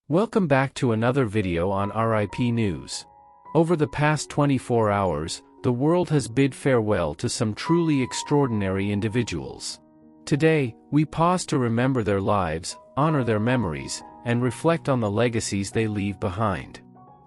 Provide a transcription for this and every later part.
Welcome back to another video on RIP News. Over the past 24 hours, the world has bid farewell to some truly extraordinary individuals. Today, we pause to remember their lives, honor their memories, and reflect on the legacies they leave behind.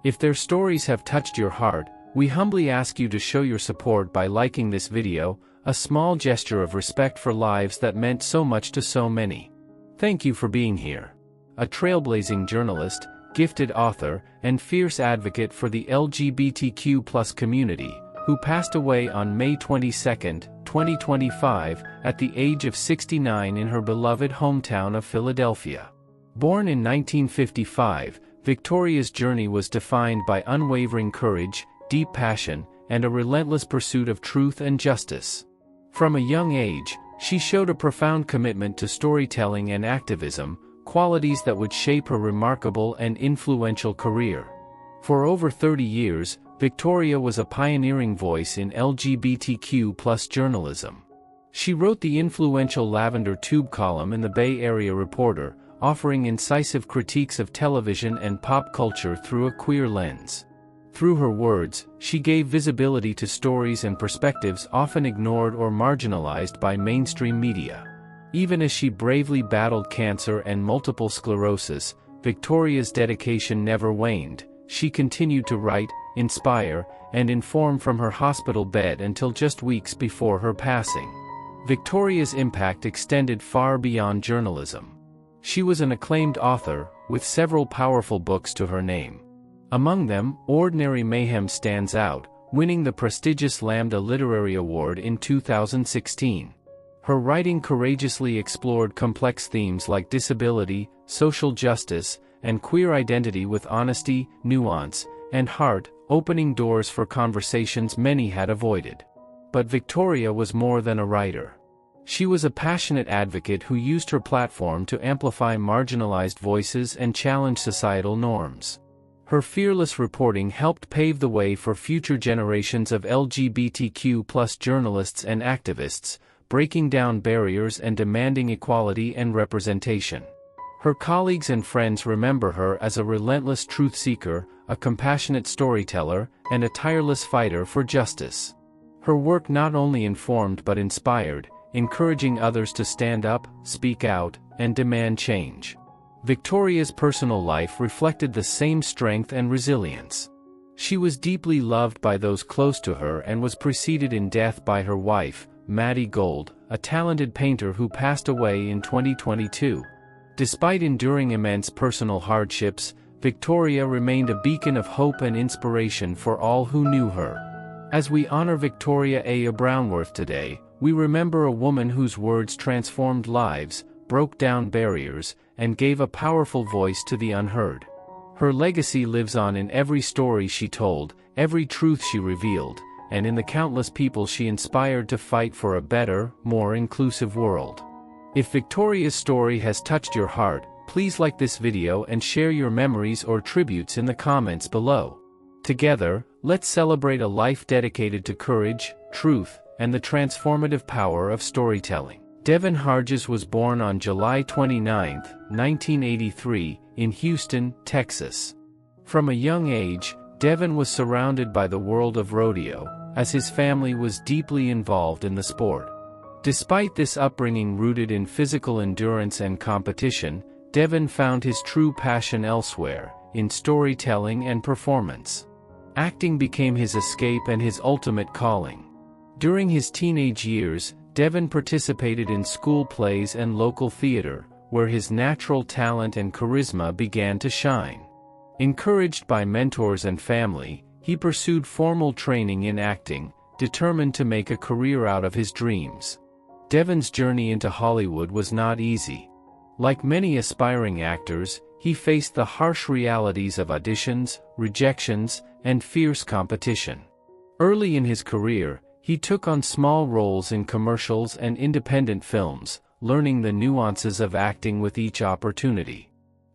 If their stories have touched your heart, we humbly ask you to show your support by liking this video, a small gesture of respect for lives that meant so much to so many. Thank you for being here. A trailblazing journalist, gifted author, and fierce advocate for the LGBTQ+ community, who passed away on May 22, 2025, at the age of 69 in her beloved hometown of Philadelphia. Born in 1955, Victoria's journey was defined by unwavering courage, deep passion, and a relentless pursuit of truth and justice. From a young age, she showed a profound commitment to storytelling and activism, qualities that would shape her remarkable and influential career. For over 30 years, Victoria was a pioneering voice in LGBTQ+ journalism. She wrote the influential Lavender Tube column in the Bay Area Reporter, offering incisive critiques of television and pop culture through a queer lens. Through her words, she gave visibility to stories and perspectives often ignored or marginalized by mainstream media. Even as she bravely battled cancer and multiple sclerosis, Victoria's dedication never waned. She continued to write, inspire, and inform from her hospital bed until just weeks before her passing. Victoria's impact extended far beyond journalism. She was an acclaimed author, with several powerful books to her name. Among them, Ordinary Mayhem stands out, winning the prestigious Lambda Literary Award in 2016. Her writing courageously explored complex themes like disability, social justice, and queer identity with honesty, nuance, and heart, opening doors for conversations many had avoided. But Victoria was more than a writer. She was a passionate advocate who used her platform to amplify marginalized voices and challenge societal norms. Her fearless reporting helped pave the way for future generations of LGBTQ+ journalists and activists, breaking down barriers and demanding equality and representation. Her colleagues and friends remember her as a relentless truth seeker, a compassionate storyteller, and a tireless fighter for justice. Her work not only informed but inspired, encouraging others to stand up, speak out, and demand change. Victoria's personal life reflected the same strength and resilience. She was deeply loved by those close to her and was preceded in death by her wife, Maddie Gold, a talented painter who passed away in 2022. Despite enduring immense personal hardships, Victoria remained a beacon of hope and inspiration for all who knew her. As we honor Victoria A. Brownworth today, we remember a woman whose words transformed lives, broke down barriers, and gave a powerful voice to the unheard. Her legacy lives on in every story she told, every truth she revealed, and in the countless people she inspired to fight for a better, more inclusive world. If Victoria's story has touched your heart, please like this video and share your memories or tributes in the comments below. Together, let's celebrate a life dedicated to courage, truth, and the transformative power of storytelling. Devin Harges was born on July 29, 1983, in Houston, Texas. From a young age, Devin was surrounded by the world of rodeo, as his family was deeply involved in the sport. Despite this upbringing rooted in physical endurance and competition, Devin found his true passion elsewhere, in storytelling and performance. Acting became his escape and his ultimate calling. During his teenage years, Devin participated in school plays and local theater, where his natural talent and charisma began to shine. Encouraged by mentors and family, he pursued formal training in acting, determined to make a career out of his dreams. Devin's journey into Hollywood was not easy. Like many aspiring actors, he faced the harsh realities of auditions, rejections, and fierce competition. Early in his career, he took on small roles in commercials and independent films, learning the nuances of acting with each opportunity.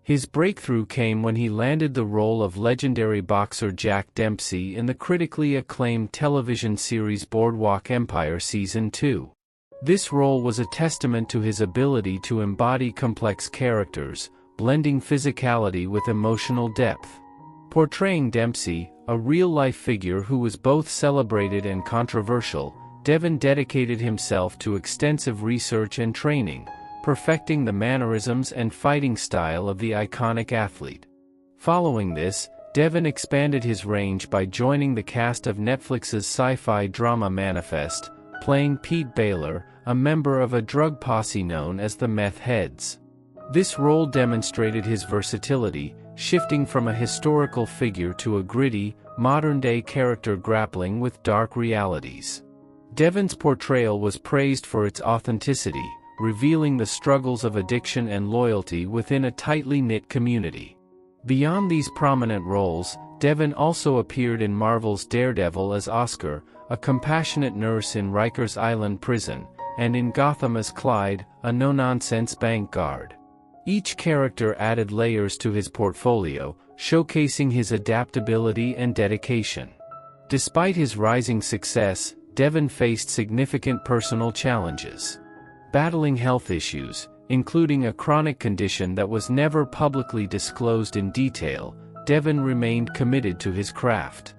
His breakthrough came when he landed the role of legendary boxer Jack Dempsey in the critically acclaimed television series Boardwalk Empire Season 2. This role was a testament to his ability to embody complex characters, blending physicality with emotional depth. Portraying Dempsey, a real-life figure who was both celebrated and controversial, Devon dedicated himself to extensive research and training, perfecting the mannerisms and fighting style of the iconic athlete. Following this, Devon expanded his range by joining the cast of Netflix's sci-fi drama Manifest, playing Pete Baylor, a member of a drug posse known as the Meth Heads. This role demonstrated his versatility, shifting from a historical figure to a gritty, modern-day character grappling with dark realities. Devon's portrayal was praised for its authenticity, revealing the struggles of addiction and loyalty within a tightly knit community. Beyond these prominent roles, Devon also appeared in Marvel's Daredevil as Oscar, a compassionate nurse in Rikers Island prison, and in Gotham as Clyde, a no-nonsense bank guard. Each character added layers to his portfolio, showcasing his adaptability and dedication. Despite his rising success, Devon faced significant personal challenges. Battling health issues, including a chronic condition that was never publicly disclosed in detail, Devon remained committed to his craft.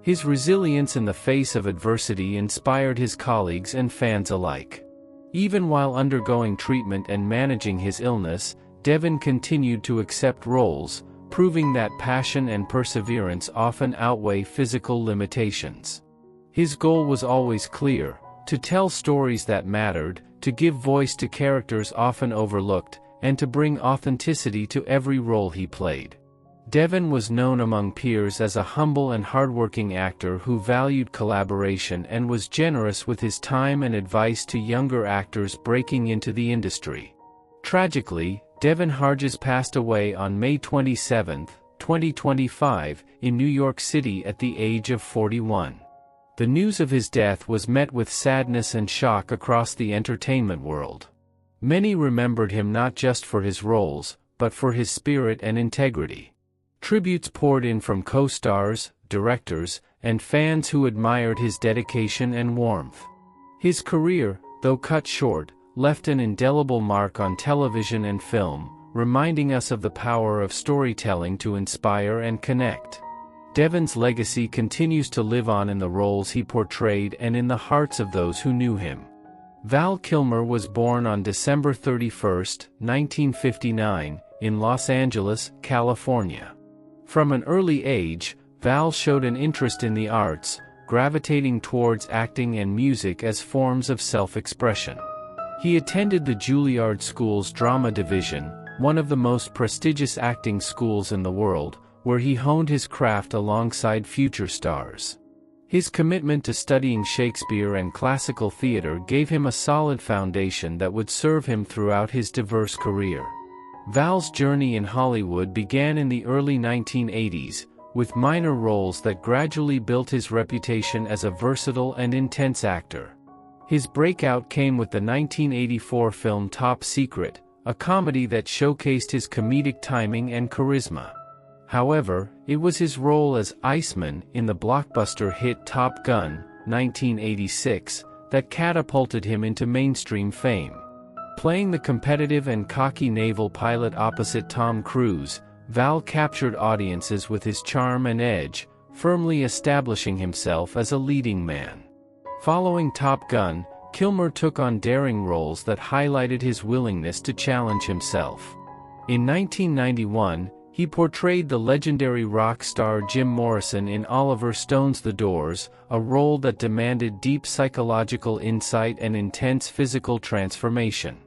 His resilience in the face of adversity inspired his colleagues and fans alike. Even while undergoing treatment and managing his illness, Devon continued to accept roles, proving that passion and perseverance often outweigh physical limitations. His goal was always clear: to tell stories that mattered, to give voice to characters often overlooked, and to bring authenticity to every role he played. Devon was known among peers as a humble and hardworking actor who valued collaboration and was generous with his time and advice to younger actors breaking into the industry. Tragically, Devon Harges passed away on May 27, 2025, in New York City at the age of 41. The news of his death was met with sadness and shock across the entertainment world. Many remembered him not just for his roles, but for his spirit and integrity. Tributes poured in from co-stars, directors, and fans who admired his dedication and warmth. His career, though cut short, left an indelible mark on television and film, reminding us of the power of storytelling to inspire and connect. Devon's legacy continues to live on in the roles he portrayed and in the hearts of those who knew him. Val Kilmer was born on December 31, 1959, in Los Angeles, California. From an early age, Val showed an interest in the arts, gravitating towards acting and music as forms of self-expression. He attended the Juilliard School's drama division, one of the most prestigious acting schools in the world, where he honed his craft alongside future stars. His commitment to studying Shakespeare and classical theater gave him a solid foundation that would serve him throughout his diverse career. Val's journey in Hollywood began in the early 1980s, with minor roles that gradually built his reputation as a versatile and intense actor. His breakout came with the 1984 film Top Secret, a comedy that showcased his comedic timing and charisma. However, it was his role as Iceman in the blockbuster hit Top Gun, 1986, that catapulted him into mainstream fame. Playing the competitive and cocky naval pilot opposite Tom Cruise, Val captured audiences with his charm and edge, firmly establishing himself as a leading man. Following Top Gun, Kilmer took on daring roles that highlighted his willingness to challenge himself. In 1991, he portrayed the legendary rock star Jim Morrison in Oliver Stone's The Doors, a role that demanded deep psychological insight and intense physical transformation.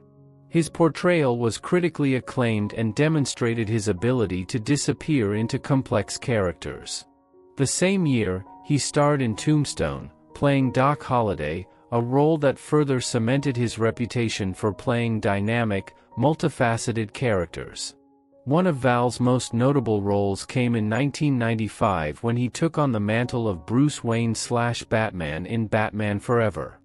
His portrayal was critically acclaimed and demonstrated his ability to disappear into complex characters. The same year, he starred in Tombstone, playing Doc Holliday, a role that further cemented his reputation for playing dynamic, multifaceted characters. One of Val's most notable roles came in 1995 when he took on the mantle of Bruce Wayne/Batman in Batman Forever.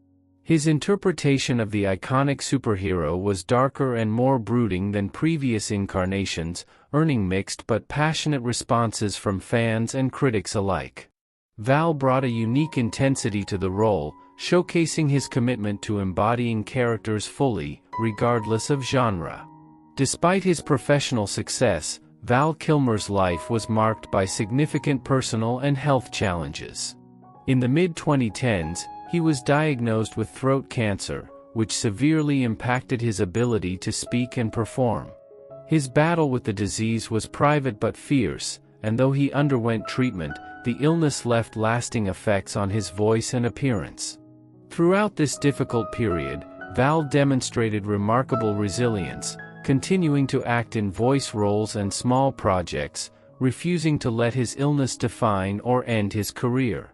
His interpretation of the iconic superhero was darker and more brooding than previous incarnations, earning mixed but passionate responses from fans and critics alike. Val brought a unique intensity to the role, showcasing his commitment to embodying characters fully, regardless of genre. Despite his professional success, Val Kilmer's life was marked by significant personal and health challenges. In the mid-2010s, he was diagnosed with throat cancer, which severely impacted his ability to speak and perform. His battle with the disease was private but fierce, and though he underwent treatment, the illness left lasting effects on his voice and appearance. Throughout this difficult period, Val demonstrated remarkable resilience, continuing to act in voice roles and small projects, refusing to let his illness define or end his career.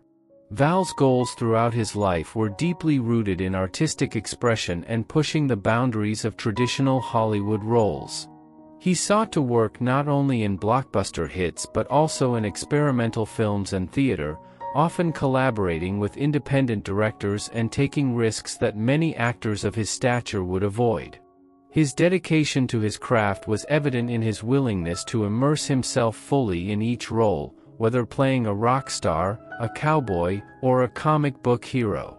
Val's goals throughout his life were deeply rooted in artistic expression and pushing the boundaries of traditional Hollywood roles. He sought to work not only in blockbuster hits but also in experimental films and theater, often collaborating with independent directors and taking risks that many actors of his stature would avoid. His dedication to his craft was evident in his willingness to immerse himself fully in each role, whether playing a rock star, a cowboy, or a comic book hero.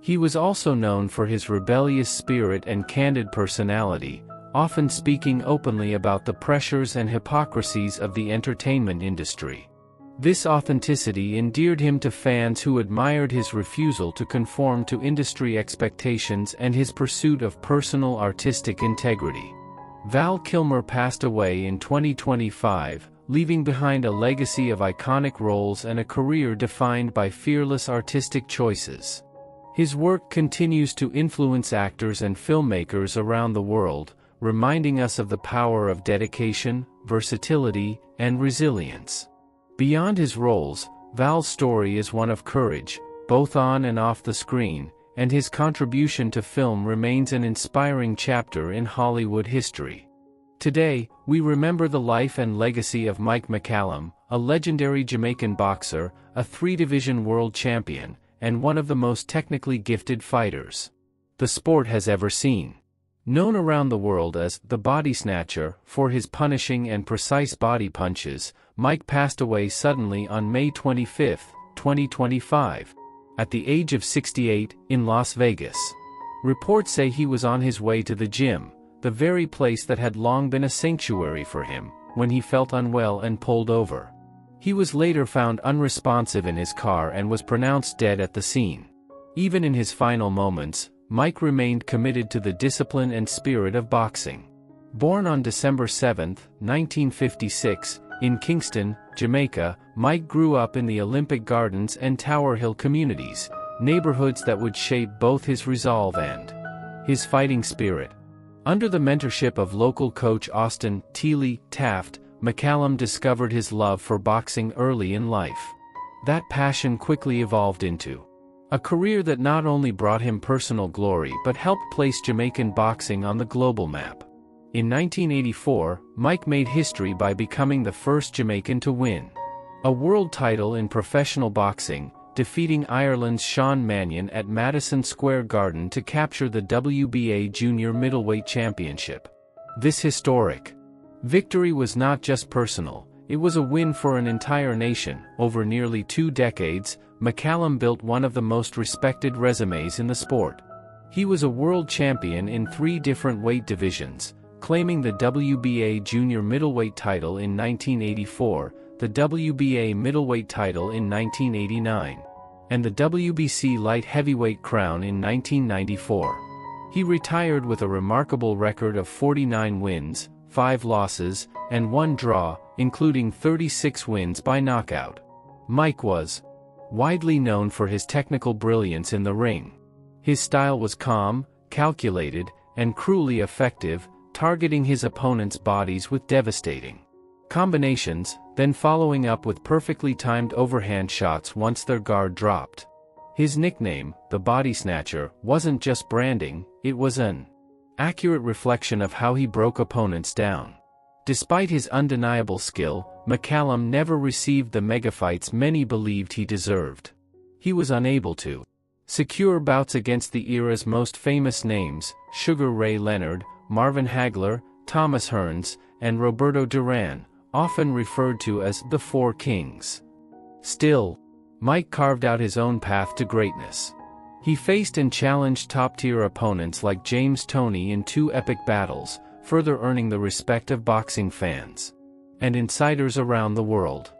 He was also known for his rebellious spirit and candid personality, often speaking openly about the pressures and hypocrisies of the entertainment industry. This authenticity endeared him to fans who admired his refusal to conform to industry expectations and his pursuit of personal artistic integrity. Val Kilmer passed away in 2025, leaving behind a legacy of iconic roles and a career defined by fearless artistic choices. His work continues to influence actors and filmmakers around the world, reminding us of the power of dedication, versatility, and resilience. Beyond his roles, Val's story is one of courage, both on and off the screen, and his contribution to film remains an inspiring chapter in Hollywood history. Today, we remember the life and legacy of Mike McCallum, a legendary Jamaican boxer, a three-division world champion, and one of the most technically gifted fighters the sport has ever seen. Known around the world as the Body Snatcher for his punishing and precise body punches, Mike passed away suddenly on May 25, 2025, at the age of 68, in Las Vegas. Reports say he was on his way to the gym, the very place that had long been a sanctuary for him, when he felt unwell and pulled over. He was later found unresponsive in his car and was pronounced dead at the scene. Even in his final moments, Mike remained committed to the discipline and spirit of boxing. Born on December 7, 1956, in Kingston, Jamaica, Mike grew up in the Olympic Gardens and Tower Hill communities, neighborhoods that would shape both his resolve and his fighting spirit. Under the mentorship of local coach Austin "Teely" Taft, McCallum discovered his love for boxing early in life. That passion quickly evolved into a career that not only brought him personal glory but helped place Jamaican boxing on the global map. In 1984, Mike made history by becoming the first Jamaican to win a world title in professional boxing, defeating Ireland's Sean Mannion at Madison Square Garden to capture the WBA Junior Middleweight Championship. This historic victory was not just personal, it was a win for an entire nation. Over nearly 2 decades, McCallum built one of the most respected resumes in the sport. He was a world champion in 3 different weight divisions, claiming the WBA Junior Middleweight title in 1984, the WBA Middleweight title in 1989, and the WBC Light Heavyweight crown in 1994. He retired with a remarkable record of 49 wins, 5 losses, and 1 draw, including 36 wins by knockout. Mike was widely known for his technical brilliance in the ring. His style was calm, calculated, and cruelly effective, targeting his opponents' bodies with devastating combinations, then following up with perfectly timed overhand shots once their guard dropped. His nickname, the Body Snatcher, wasn't just branding, it was an accurate reflection of how he broke opponents down. Despite his undeniable skill, McCallum never received the megafights many believed he deserved. He was unable to secure bouts against the era's most famous names, Sugar Ray Leonard, Marvin Hagler, Thomas Hearns, and Roberto Duran, often referred to as the Four Kings. Still, Mike carved out his own path to greatness. He faced and challenged top-tier opponents like James Toney in 2 epic battles, further earning the respect of boxing fans and insiders around the world.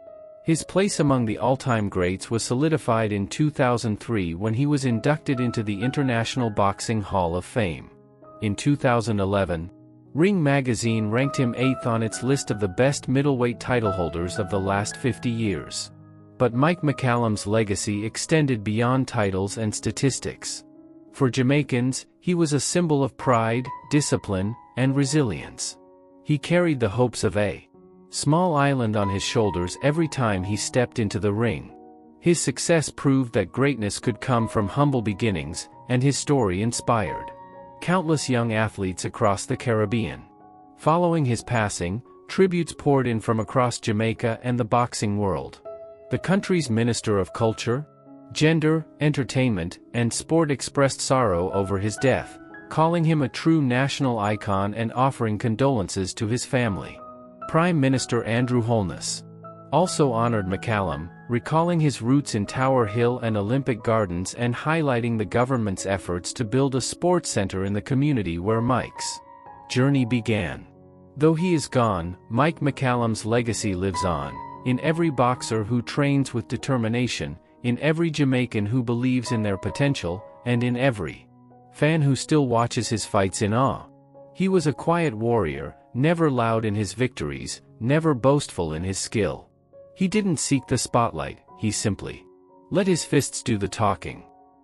His place among the all-time greats was solidified in 2003 when he was inducted into the International Boxing Hall of Fame. In 2011, Ring magazine ranked him 8th on its list of the best middleweight title holders of the last 50 years. But Mike McCallum's legacy extended beyond titles and statistics. For Jamaicans, he was a symbol of pride, discipline, and resilience. He carried the hopes of a small island on his shoulders every time he stepped into the ring. His success proved that greatness could come from humble beginnings, and his story inspired countless young athletes across the Caribbean. Following his passing, tributes poured in from across Jamaica and the boxing world. The country's Minister of Culture, Gender, Entertainment, and Sport expressed sorrow over his death, calling him a true national icon and offering condolences to his family. Prime Minister Andrew Holness also honored McCallum, recalling his roots in Tower Hill and Olympic Gardens and highlighting the government's efforts to build a sports center in the community where Mike's journey began. Though he is gone, Mike McCallum's legacy lives on, in every boxer who trains with determination, in every Jamaican who believes in their potential, and in every fan who still watches his fights in awe. He was a quiet warrior, never loud in his victories, never boastful in his skill. He didn't seek the spotlight, he simply let his fists do the talking.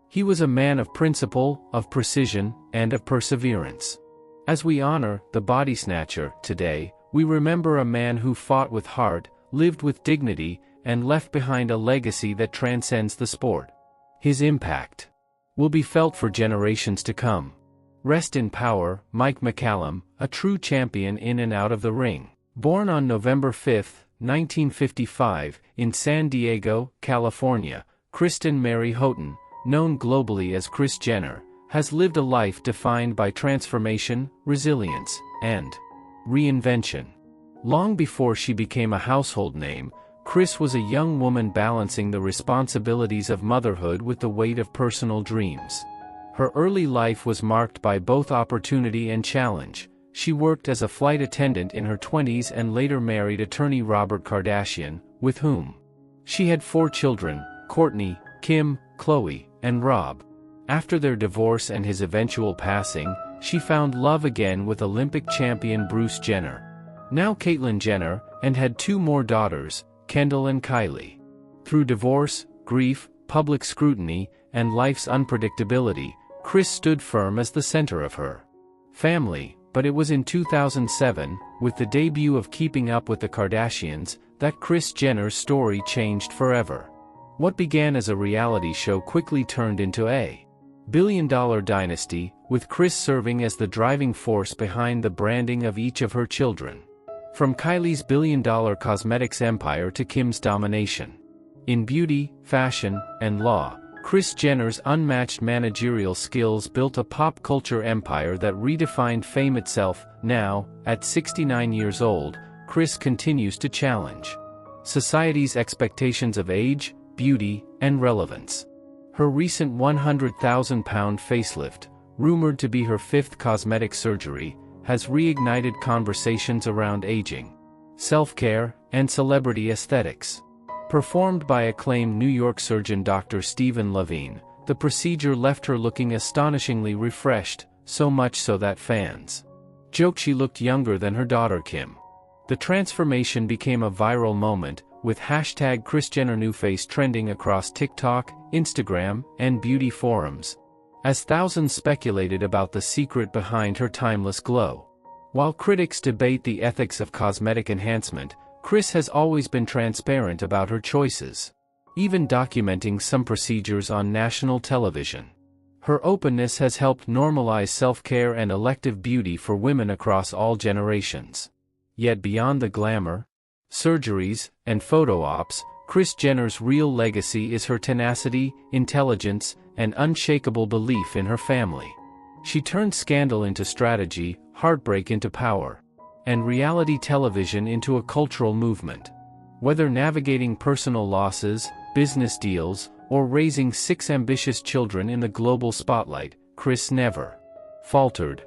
He was a man of principle, of precision, and of perseverance. As we honor the body snatcher today, we remember a man who fought with heart, lived with dignity, and left behind a legacy that transcends the sport. His impact will be felt for generations to come. Rest in power, Mike McCallum, a true champion in and out of the ring. Born on November 5, 1955, in San Diego, California, Kristen Mary Houghton, known globally as Kris Jenner, has lived a life defined by transformation, resilience, and reinvention. Long before she became a household name, Kris was a young woman balancing the responsibilities of motherhood with the weight of personal dreams. Her early life was marked by both opportunity and challenge. She worked as a flight attendant in her 20s and later married attorney Robert Kardashian, with whom she had 4 children, Kourtney, Kim, Khloe, and Rob. After their divorce and his eventual passing, she found love again with Olympic champion Bruce Jenner, now Caitlyn Jenner, and had 2 more daughters, Kendall and Kylie. Through divorce, grief, public scrutiny, and life's unpredictability, Kris stood firm as the center of her family. But it was in 2007, with the debut of Keeping Up with the Kardashians, that Kris Jenner's story changed forever. What began as a reality show quickly turned into a billion-dollar dynasty, with Kris serving as the driving force behind the branding of each of her children. From Kylie's billion-dollar cosmetics empire to Kim's domination in beauty, fashion, and law, Kris Jenner's unmatched managerial skills built a pop culture empire that redefined fame itself. Now, at 69 years old, Kris continues to challenge society's expectations of age, beauty, and relevance. Her recent 100,000-pound facelift, rumored to be her 5th cosmetic surgery, has reignited conversations around aging, self-care, and celebrity aesthetics. Performed by acclaimed New York surgeon Dr. Stephen Levine, the procedure left her looking astonishingly refreshed, so much so that fans joked she looked younger than her daughter Kim. The transformation became a viral moment, with hashtag #KrisJennerNewFace trending across TikTok, Instagram, and beauty forums, as thousands speculated about the secret behind her timeless glow. While critics debate the ethics of cosmetic enhancement, Kris has always been transparent about her choices, even documenting some procedures on national television. Her openness has helped normalize self-care and elective beauty for women across all generations. Yet beyond the glamour, surgeries, and photo ops, Kris Jenner's real legacy is her tenacity, intelligence, and unshakable belief in her family. She turned scandal into strategy, heartbreak into power, and reality television into a cultural movement. Whether navigating personal losses, business deals, or raising 6 ambitious children in the global spotlight, Kris never faltered.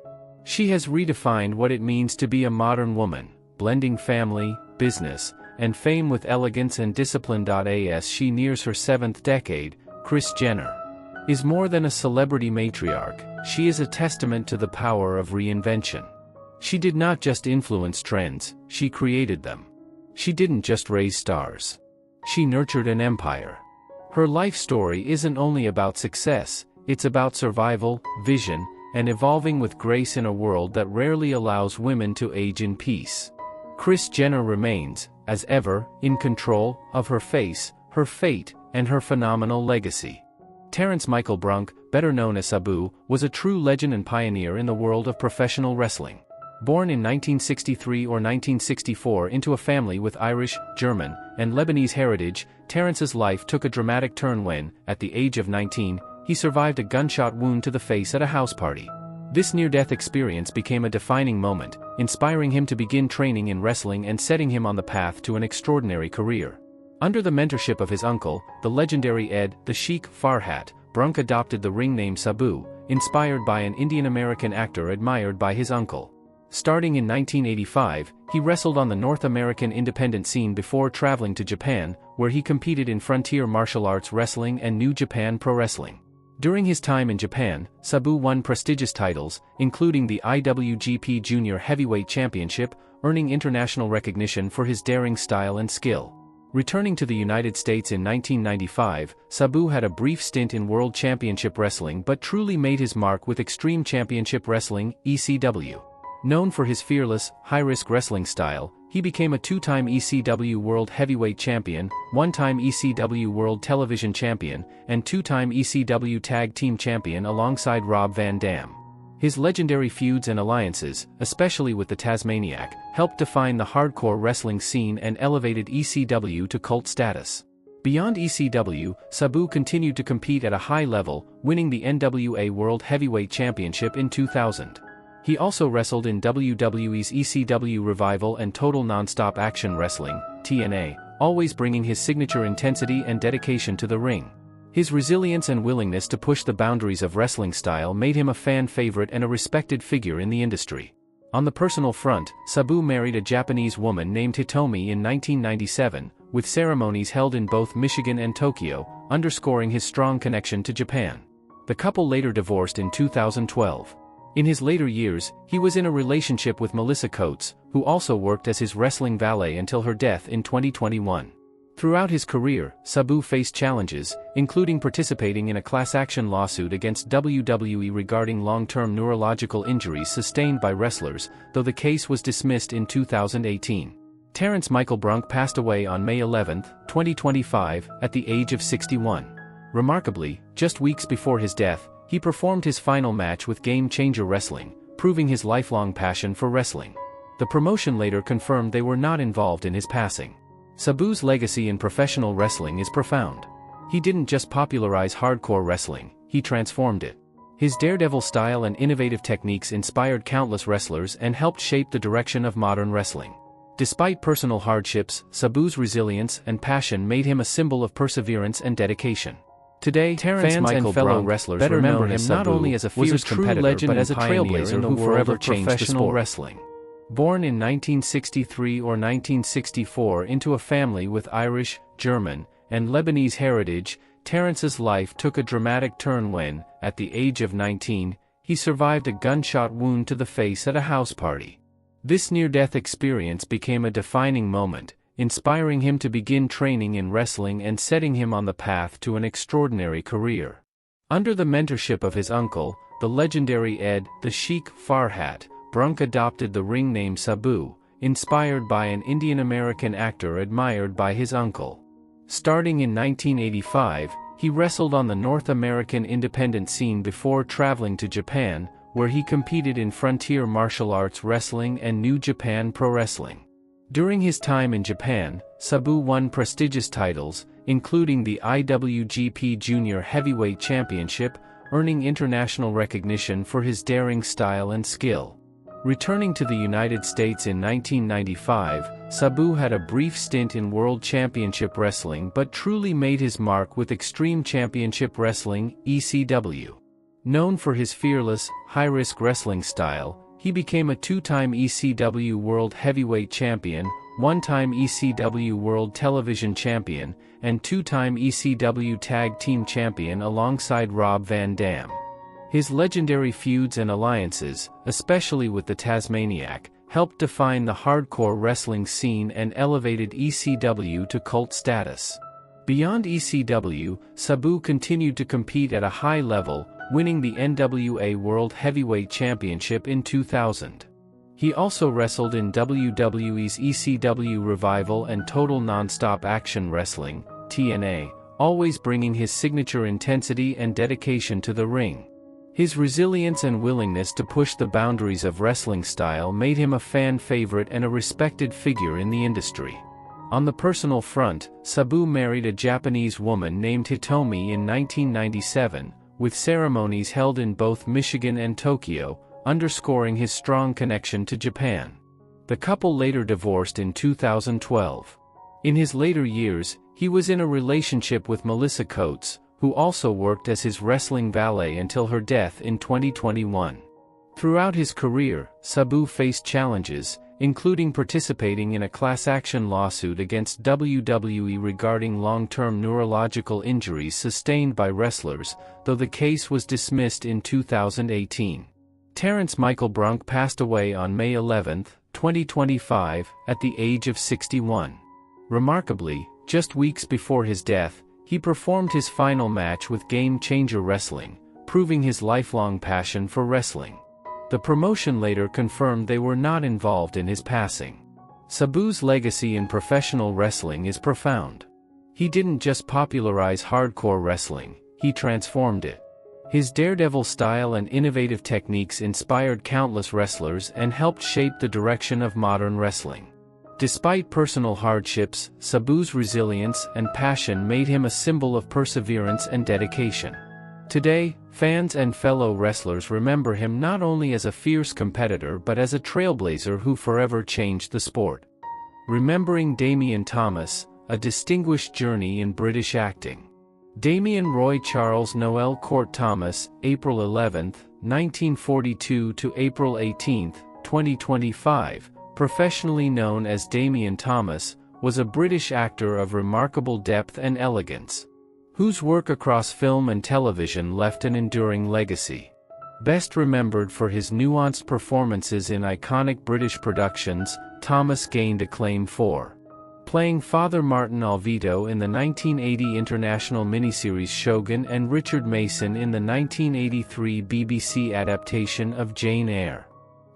She has redefined what it means to be a modern woman, blending family, business, and fame with elegance and discipline. As she nears her 7th decade, Kris Jenner is more than a celebrity matriarch, she is a testament to the power of reinvention. She did not just influence trends, she created them. She didn't just raise stars. She nurtured an empire. Her life story isn't only about success, it's about survival, vision, and evolving with grace in a world that rarely allows women to age in peace. Kris Jenner remains, as ever, in control of her face, her fate, and her phenomenal legacy. Terrence Michael Brunk, better known as Sabu, was a true legend and pioneer in the world of professional wrestling. Born in 1963 or 1964 into a family with Irish, German, and Lebanese heritage, Terrence's life took a dramatic turn when, at the age of 19, he survived a gunshot wound to the face at a house party. This near-death experience became a defining moment, inspiring him to begin training in wrestling and setting him on the path to an extraordinary career. Under the mentorship of his uncle, the legendary Ed, the Sheik Farhat, Brunk adopted the ring name Sabu, inspired by an Indian-American actor admired by his uncle. Starting in 1985, he wrestled on the North American independent scene before traveling to Japan, where he competed in frontier martial arts wrestling and New Japan Pro Wrestling. During his time in Japan, Sabu won prestigious titles, including the IWGP Junior Heavyweight Championship, earning international recognition for his daring style and skill. Returning to the United States in 1995, Sabu had a brief stint in World Championship Wrestling but truly made his mark with Extreme Championship Wrestling, ECW. Known for his fearless, high-risk wrestling style, he became a 2-time ECW World Heavyweight Champion, 1-time ECW World Television Champion, and 2-time ECW Tag Team Champion alongside Rob Van Dam. His legendary feuds and alliances, especially with the Tasmaniac, helped define the hardcore wrestling scene and elevated ECW to cult status. Beyond ECW, Sabu continued to compete at a high level, winning the NWA World Heavyweight Championship in 2000. He also wrestled in WWE's ECW Revival and Total Nonstop Action Wrestling, TNA, always bringing his signature intensity and dedication to the ring. His resilience and willingness to push the boundaries of wrestling style made him a fan favorite and a respected figure in the industry. On the personal front, Sabu married a Japanese woman named Hitomi in 1997, with ceremonies held in both Michigan and Tokyo, underscoring his strong connection to Japan. The couple later divorced in 2012. In his later years, he was in a relationship with Melissa Coates, who also worked as his wrestling valet until her death in 2021. Throughout his career, Sabu faced challenges, including participating in a class action lawsuit against WWE regarding long-term neurological injuries sustained by wrestlers, though the case was dismissed in 2018. Terrence Michael Brunk passed away on May 11, 2025, at the age of 61. Remarkably, just weeks before his death, he performed his final match with Game Changer Wrestling, proving his lifelong passion for wrestling. The promotion later confirmed they were not involved in his passing. Sabu's legacy in professional wrestling is profound. He didn't just popularize hardcore wrestling, he transformed it. His daredevil style and innovative techniques inspired countless wrestlers and helped shape the direction of modern wrestling. Despite personal hardships, Sabu's resilience and passion made him a symbol of perseverance and dedication. Today, fans and fellow wrestlers remember him not only as a fierce competitor but as a trailblazer who forever changed professional wrestling. Born in 1963 or 1964 into a family with Irish, German, and Lebanese heritage, Terrence's life took a dramatic turn when, at the age of 19, he survived a gunshot wound to the face at a house party. This near-death experience became a defining moment, inspiring him to begin training in wrestling and setting him on the path to an extraordinary career. Under the mentorship of his uncle, the legendary Ed, the Sheik Farhat, Brunk adopted the ring name Sabu, inspired by an Indian-American actor admired by his uncle. Starting in 1985, he wrestled on the North American independent scene before traveling to Japan, where he competed in frontier martial arts wrestling and New Japan Pro Wrestling. During his time in Japan, Sabu won prestigious titles, including the IWGP Junior Heavyweight Championship, earning international recognition for his daring style and skill. Returning to the United States in 1995, Sabu had a brief stint in World Championship Wrestling but truly made his mark with Extreme Championship Wrestling, ECW. Known for his fearless, high-risk wrestling style, He became a two-time ECW World Heavyweight Champion, one-time ECW World Television Champion, and two-time ECW Tag Team Champion alongside Rob Van Dam. His legendary feuds and alliances, especially with the Tasmaniac, helped define the hardcore wrestling scene and elevated ECW to cult status. Beyond ECW, Sabu continued to compete at a high level, winning the NWA World Heavyweight Championship in 2000. He also wrestled in WWE's ECW Revival and Total Nonstop Action Wrestling, TNA, always bringing his signature intensity and dedication to the ring. His resilience and willingness to push the boundaries of wrestling style made him a fan favorite and a respected figure in the industry. On the personal front, Sabu married a Japanese woman named Hitomi in 1997, with ceremonies held in both Michigan and Tokyo, underscoring his strong connection to Japan. The couple later divorced in 2012. In his later years, he was in a relationship with Melissa Coates, who also worked as his wrestling valet until her death in 2021. Throughout his career, Sabu faced challenges, including participating in a class action lawsuit against WWE regarding long-term neurological injuries sustained by wrestlers, though the case was dismissed in 2018. Terrence Michael Brunk passed away on May 11, 2025, at the age of 61. Remarkably, just weeks before his death, he performed his final match with Game Changer Wrestling, proving his lifelong passion for wrestling. The promotion later confirmed they were not involved in his passing. Sabu's legacy in professional wrestling is profound. He didn't just popularize hardcore wrestling, he transformed it. His daredevil style and innovative techniques inspired countless wrestlers and helped shape the direction of modern wrestling. Despite personal hardships, Sabu's resilience and passion made him a symbol of perseverance and dedication. Today, fans and fellow wrestlers remember him not only as a fierce competitor but as a trailblazer who forever changed the sport. Remembering Damien Thomas, a distinguished journey in British acting. Damien Roy Charles Noel Court Thomas, April 11, 1942 to April 18, 2025, professionally known as Damien Thomas, was a British actor of remarkable depth and elegance, whose work across film and television left an enduring legacy. Best remembered for his nuanced performances in iconic British productions, Thomas gained acclaim for playing Father Martin Alvito in the 1980 international miniseries Shogun and Richard Mason in the 1983 BBC adaptation of Jane Eyre.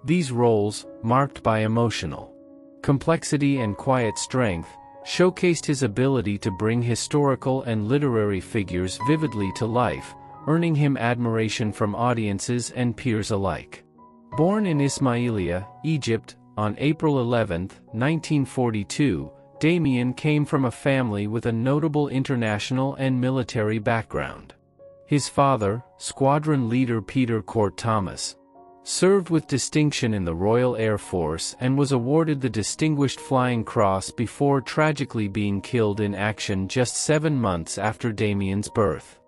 These roles, marked by emotional complexity and quiet strength, showcased his ability to bring historical and literary figures vividly to life, earning him admiration from audiences and peers alike. Born in Ismailia, Egypt, on April 11, 1942, Damien came from a family with a notable international and military background. His father, squadron leader Peter Court Thomas, served with distinction in the Royal Air Force and was awarded the Distinguished Flying Cross before tragically being killed in action just 7 months after Damien's birth.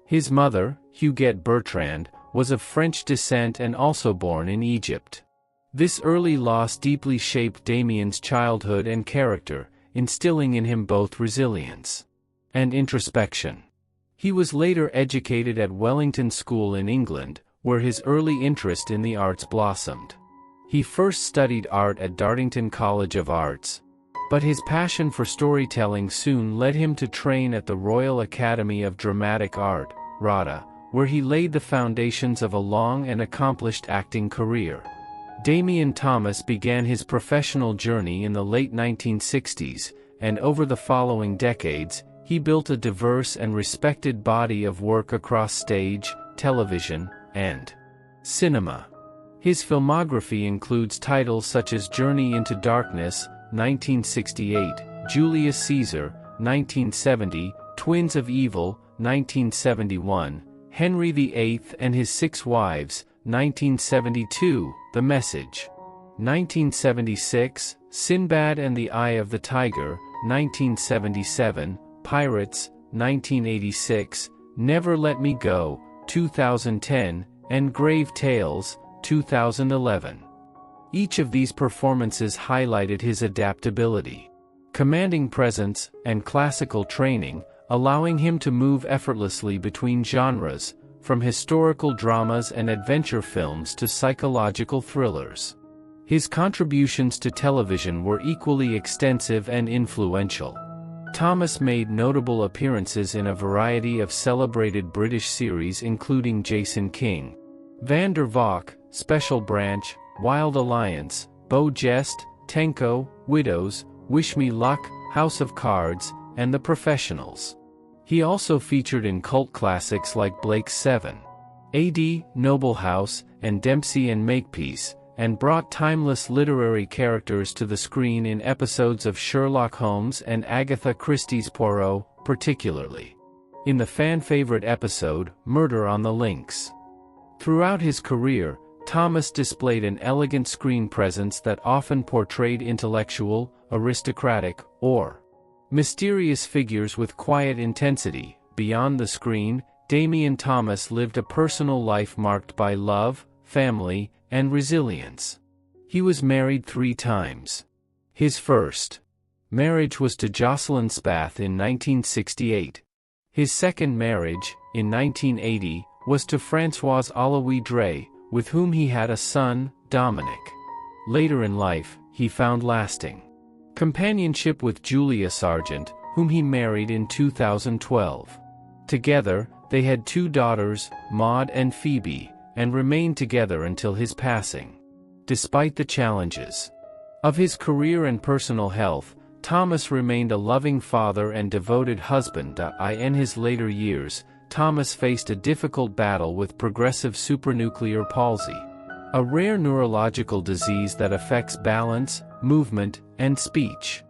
His mother, Huguette Bertrand, was of French descent and also born in Egypt. This early loss deeply shaped Damien's childhood and character, instilling in him both resilience and introspection. He was later educated at Wellington School in England, where his early interest in the arts blossomed. He first studied art at Dartington College of Arts, but his passion for storytelling soon led him to train at the Royal Academy of Dramatic Art, RADA, where he laid the foundations of a long and accomplished acting career. Damien Thomas began his professional journey in the late 1960s, and over the following decades, he built a diverse and respected body of work across stage, television, and cinema. His filmography includes titles such as Journey into Darkness, 1968, Julius Caesar, 1970, Twins of Evil, 1971, Henry VIII and His Six Wives, 1972, The Message, 1976, Sinbad and the Eye of the Tiger, 1977, Pirates, 1986, Never Let Me Go, 2010, and Grave Tales, 2011. Each of these performances highlighted his adaptability, commanding presence, and classical training, allowing him to move effortlessly between genres, from historical dramas and adventure films to psychological thrillers. His contributions to television were equally extensive and influential. Thomas made notable appearances in a variety of celebrated British series including Jason King, Van der Valk, Special Branch, Wild Alliance, Beau Geste, Tenko, Widows, Wish Me Luck, House of Cards, and The Professionals. He also featured in cult classics like Blake's 7, AD, Noble House, and Dempsey and Makepeace, and brought timeless literary characters to the screen in episodes of Sherlock Holmes and Agatha Christie's Poirot, particularly in the fan-favorite episode, Murder on the Links. Throughout his career, Thomas displayed an elegant screen presence that often portrayed intellectual, aristocratic, or mysterious figures with quiet intensity. Beyond the screen, Damien Thomas lived a personal life marked by love, family, and resilience. He was married 3 times. His first marriage was to Jocelyn Spath in 1968. His second marriage, in 1980, was to Françoise Alois Drey, with whom he had a son, Dominic. Later in life, he found lasting companionship with Julia Sargent, whom he married in 2012. Together, they had 2 daughters, Maud and Phoebe, and remained together until his passing. Despite the challenges of his career and personal health, Thomas remained a loving father and devoted husband. In his later years, Thomas faced a difficult battle with progressive supranuclear palsy, a rare neurological disease that affects balance, movement, and speech.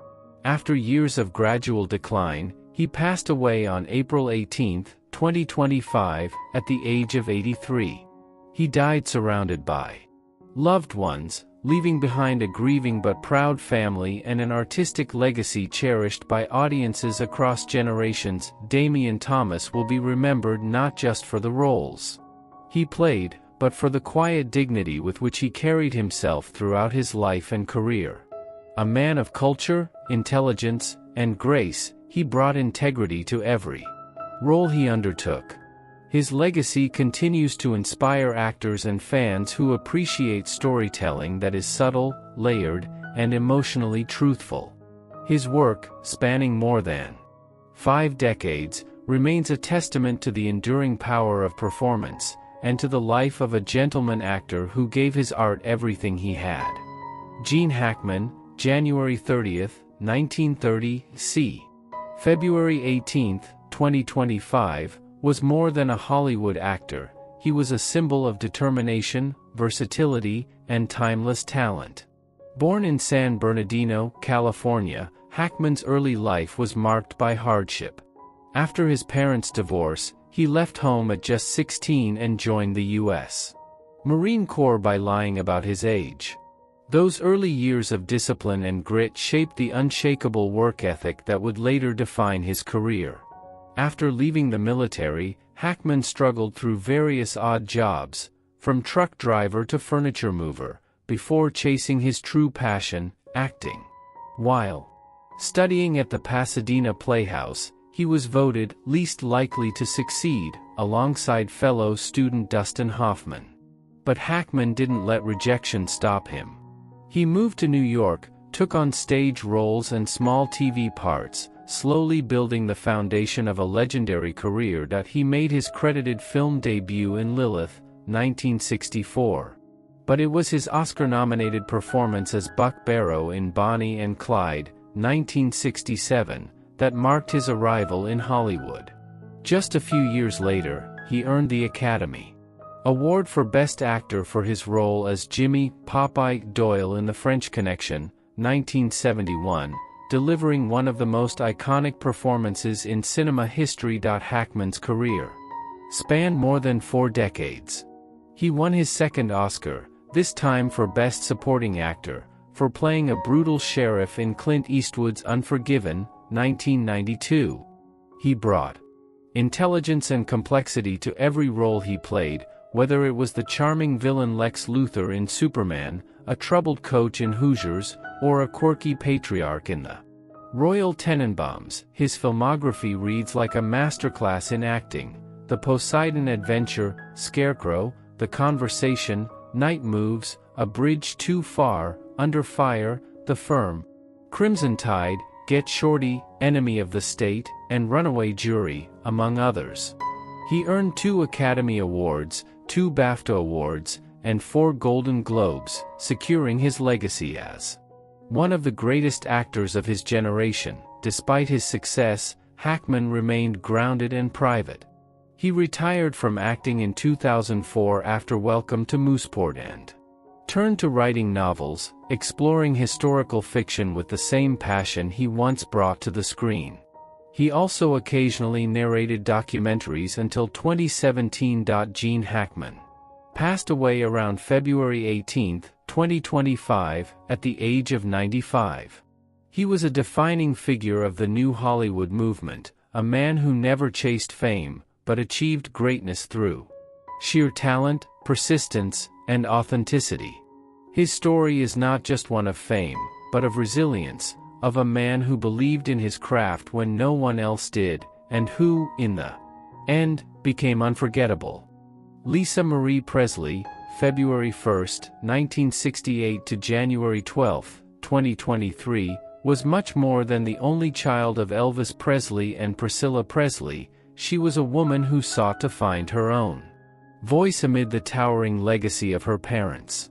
After years of gradual decline, he passed away on April 18, 2025, at the age of 83. He died surrounded by loved ones, leaving behind a grieving but proud family and an artistic legacy cherished by audiences across generations. Damien Thomas will be remembered not just for the roles he played, but for the quiet dignity with which he carried himself throughout his life and career. A man of culture, intelligence, and grace, he brought integrity to every role he undertook. His legacy continues to inspire actors and fans who appreciate storytelling that is subtle, layered, and emotionally truthful. His work, spanning more than 5 decades, remains a testament to the enduring power of performance, and to the life of a gentleman actor who gave his art everything he had. Gene Hackman, January 30, 1930, c. February 18, 2025, was more than a Hollywood actor. He was a symbol of determination, versatility, and timeless talent. Born in San Bernardino, California, Hackman's early life was marked by hardship. After his parents' divorce, he left home at just 16 and joined the U.S. Marine Corps by lying about his age. Those early years of discipline and grit shaped the unshakable work ethic that would later define his career. After leaving the military, Hackman struggled through various odd jobs, from truck driver to furniture mover, before chasing his true passion, acting. While studying at the Pasadena Playhouse, he was voted least likely to succeed, alongside fellow student Dustin Hoffman. But Hackman didn't let rejection stop him. He moved to New York, took on stage roles and small TV parts, slowly building the foundation of a legendary career. He made his credited film debut in Lilith, 1964. But it was his Oscar-nominated performance as Buck Barrow in Bonnie and Clyde, 1967, that marked his arrival in Hollywood. Just a few years later, he earned the Academy Award for Best Actor for his role as Jimmy "Popeye" Doyle in The French Connection, 1971, delivering one of the most iconic performances in cinema history. Hackman's career spanned more than 4 decades. He won his second Oscar, this time for Best Supporting Actor, for playing a brutal sheriff in Clint Eastwood's Unforgiven, 1992. He brought intelligence and complexity to every role he played, whether it was the charming villain Lex Luthor in Superman, a troubled coach in Hoosiers, or a quirky patriarch in the Royal Tenenbaums. His filmography reads like a masterclass in acting: The Poseidon Adventure, Scarecrow, The Conversation, Night Moves, A Bridge Too Far, Under Fire, The Firm, Crimson Tide, Get Shorty, Enemy of the State, and Runaway Jury, among others. He earned 2 Academy Awards, 2 BAFTA Awards, and 4 Golden Globes, securing his legacy as one of the greatest actors of his generation. Despite his success, Hackman remained grounded and private. He retired from acting in 2004 after Welcome to Mooseport and turned to writing novels, exploring historical fiction with the same passion he once brought to the screen. He also occasionally narrated documentaries until 2017. Gene Hackman passed away around February 18, 2025, at the age of 95. He was a defining figure of the new Hollywood movement, a man who never chased fame, but achieved greatness through sheer talent, persistence, and authenticity. His story is not just one of fame, but of resilience, of a man who believed in his craft when no one else did, and who, in the end, became unforgettable. Lisa Marie Presley, February 1, 1968 to January 12, 2023, was much more than the only child of Elvis Presley and Priscilla Presley. She was a woman who sought to find her own voice amid the towering legacy of her parents.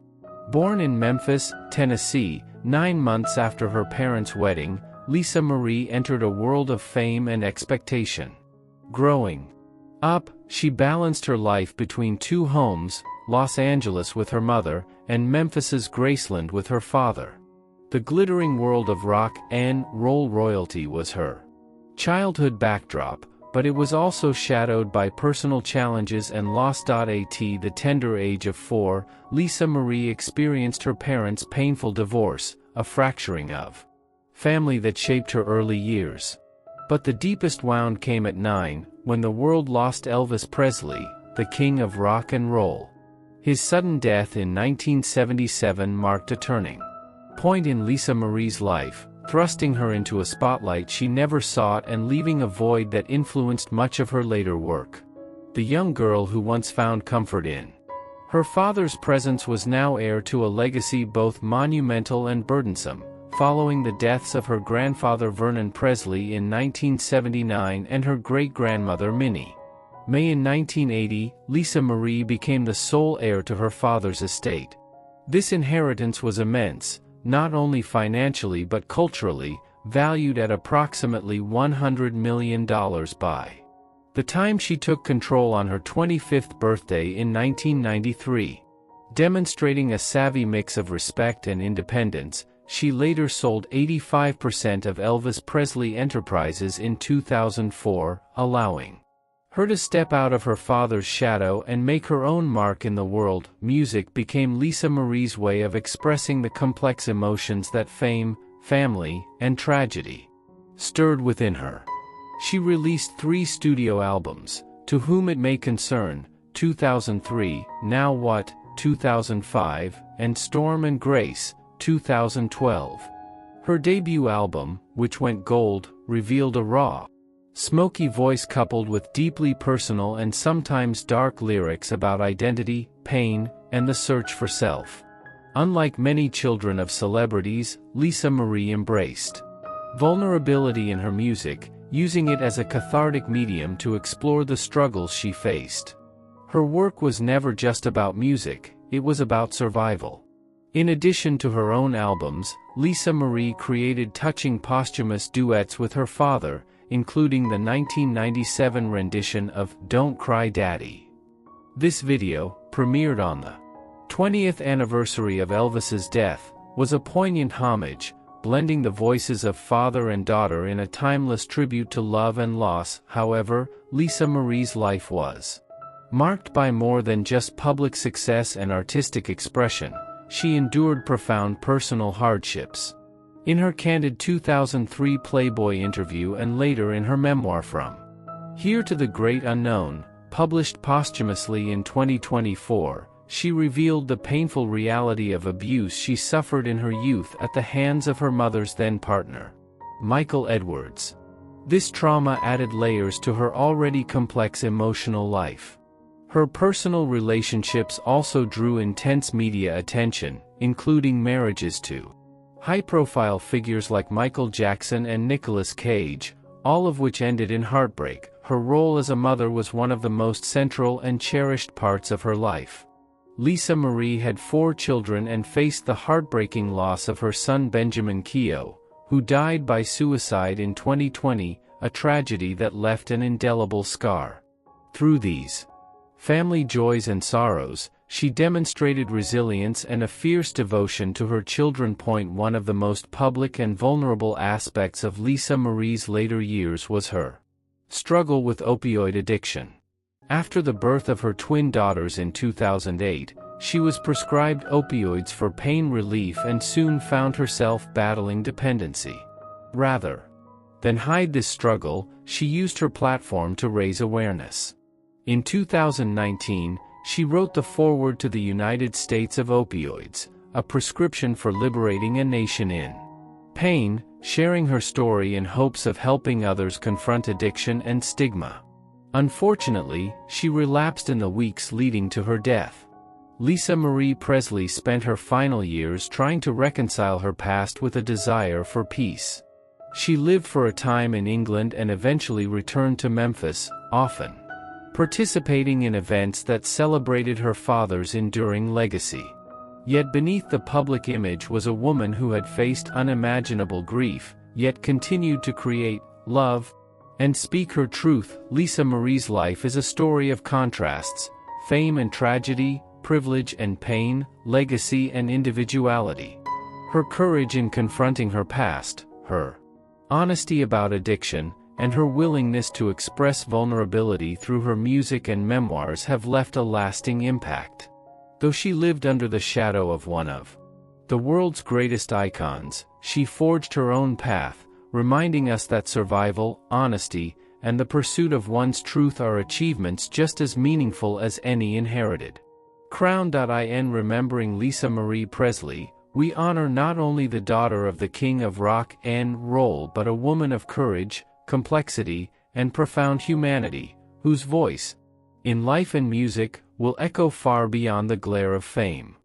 Born in Memphis, Tennessee, 9 months after her parents' wedding, Lisa Marie entered a world of fame and expectation. Growing up, she balanced her life between 2 homes, Los Angeles with her mother, and Memphis's Graceland with her father. The glittering world of rock and roll royalty was her childhood backdrop, but it was also shadowed by personal challenges and loss. At the tender age of 4, Lisa Marie experienced her parents' painful divorce, a fracturing of family that shaped her early years. But the deepest wound came at 9, when the world lost Elvis Presley, the king of rock and roll. His sudden death in 1977 marked a turning point in Lisa Marie's life, thrusting her into a spotlight she never sought and leaving a void that influenced much of her later work. The young girl who once found comfort in her father's presence was now heir to a legacy both monumental and burdensome, following the deaths of her grandfather Vernon Presley in 1979 and her great-grandmother Minnie May in 1980. Lisa Marie became the sole heir to her father's estate. This inheritance was immense, not only financially but culturally, valued at approximately $100 million by the time she took control on her 25th birthday in 1993. Demonstrating a savvy mix of respect and independence, she later sold 85% of Elvis Presley Enterprises in 2004, allowing her to step out of her father's shadow and make her own mark in the world. Music became Lisa Marie's way of expressing the complex emotions that fame, family, and tragedy stirred within her. She released 3 studio albums: To Whom It May Concern, 2003, Now What, 2005, and Storm and Grace, 2012. Her debut album, which went gold, revealed a raw, smoky voice coupled with deeply personal and sometimes dark lyrics about identity, pain, and the search for self. Unlike many children of celebrities, Lisa Marie embraced vulnerability in her music, using it as a cathartic medium to explore the struggles she faced. Her work was never just about music, it was about survival. In addition to her own albums, Lisa Marie created touching posthumous duets with her father, including the 1997 rendition of Don't Cry Daddy. This video, premiered on the 20th anniversary of Elvis's death, was a poignant homage, blending the voices of father and daughter in a timeless tribute to love and loss. However, Lisa Marie's life was marked by more than just public success and artistic expression. She endured profound personal hardships. In her candid 2003 Playboy interview and later in her memoir From Here to the Great Unknown, published posthumously in 2024, she revealed the painful reality of abuse she suffered in her youth at the hands of her mother's then-partner, Michael Edwards. This trauma added layers to her already complex emotional life. Her personal relationships also drew intense media attention, including marriages to high-profile figures like Michael Jackson and Nicolas Cage, all of which ended in heartbreak. Her role as a mother was one of the most central and cherished parts of her life. Lisa Marie had 4 children and faced the heartbreaking loss of her son Benjamin Keough, who died by suicide in 2020, a tragedy that left an indelible scar. Through these family joys and sorrows, she demonstrated resilience and a fierce devotion to her children. One of the most public and vulnerable aspects of Lisa Marie's later years was her struggle with opioid addiction. After the birth of her twin daughters in 2008, she was prescribed opioids for pain relief and soon found herself battling dependency. Rather than hide this struggle, she used her platform to raise awareness. In 2019, she wrote the foreword to the United States of Opioids, a prescription for liberating a nation in pain, sharing her story in hopes of helping others confront addiction and stigma. Unfortunately, she relapsed in the weeks leading to her death. Lisa Marie Presley spent her final years trying to reconcile her past with a desire for peace. She lived for a time in England and eventually returned to Memphis, often participating in events that celebrated her father's enduring legacy. Yet beneath the public image was a woman who had faced unimaginable grief, yet continued to create, love, and speak her truth. Lisa Marie's life is a story of contrasts, fame and tragedy, privilege and pain, legacy and individuality. Her courage in confronting her past, her honesty about addiction, and her willingness to express vulnerability through her music and memoirs have left a lasting impact. Though she lived under the shadow of one of the world's greatest icons, she forged her own path, reminding us that survival, honesty, and the pursuit of one's truth are achievements just as meaningful as any inherited crown. Remembering Lisa Marie Presley, we honor not only the daughter of the king of rock and roll but a woman of courage, complexity, and profound humanity, whose voice, in life and music, will echo far beyond the glare of fame.